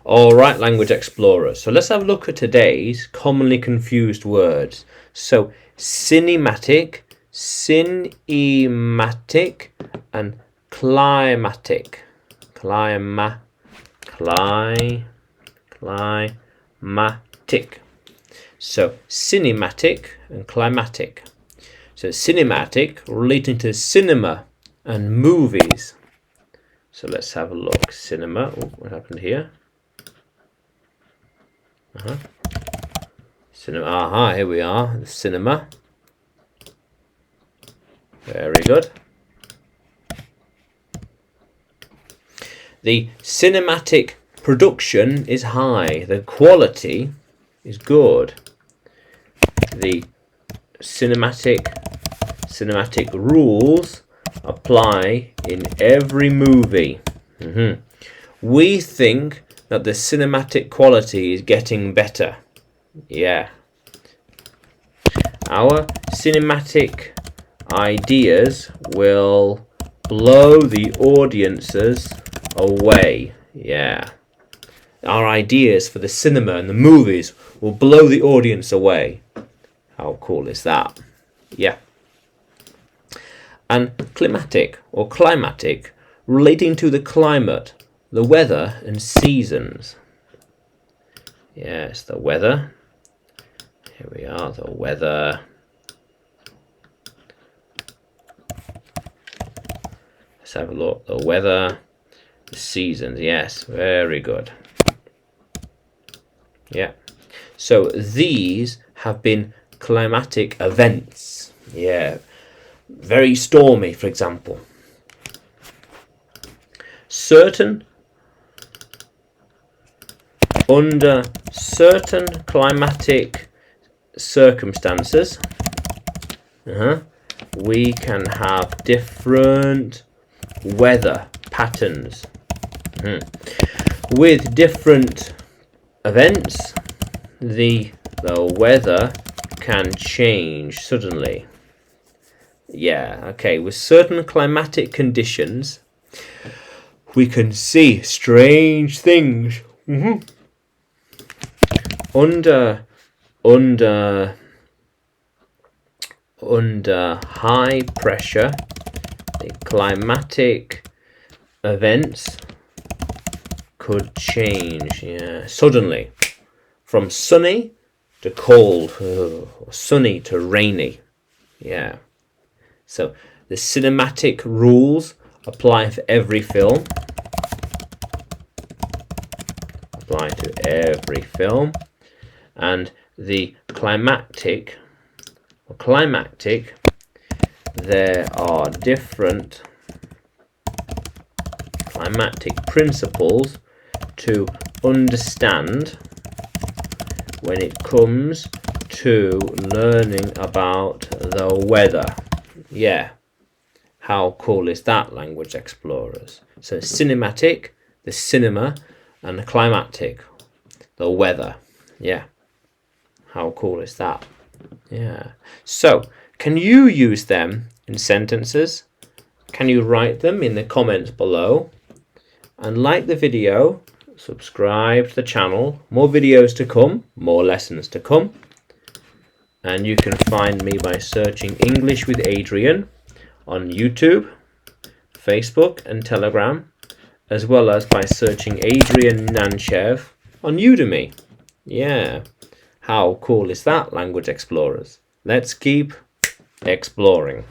Alright, language explorers. So let's have a look at today's commonly confused words. So cinematic, and climatic. Climatic. So cinematic and climatic. So cinematic relating to cinema and movies. So let's have a look. Cinema. Oh, what happened here? Cinema. Here we are. The cinema. Very good. The cinematic production is high. The quality is good. The cinematic rules apply in every movie. We think that the cinematic quality is getting better. Yeah. Our cinematic ideas will blow the audiences away. Yeah. Our ideas for the cinema and the movies will blow the audience away. How cool is that? Yeah. And climatic or climatic relating to the climate, the weather and seasons. Yes, the weather. Here we are, the weather. Let's have a look. The weather, the seasons. Yes, very good. Yeah. So these have been climatic events. Yeah. Very stormy, for example. Under certain climatic circumstances, we can have different weather patterns. With different events, the weather can change suddenly. Yeah, okay, with certain climatic conditions, we can see strange things. Under high pressure, the climatic events could change, suddenly, from sunny to cold, or sunny to rainy. Yeah. So the cinematic rules apply for every film. Apply to every film. And the climactic, there are different climatic principles to understand when it comes to learning about the weather. Yeah. How cool is that, language explorers? So cinematic, the cinema, and the climatic, the weather. Yeah. How cool is that? Yeah. So, can you use them in sentences? Can you write them in the comments below? And like the video, subscribe to the channel. More videos to come, more lessons to come. And you can find me by searching English with Adrian on YouTube, Facebook and Telegram, as well as by searching Adrian Nanchev on Udemy. Yeah. How cool is that, language explorers? Let's keep exploring.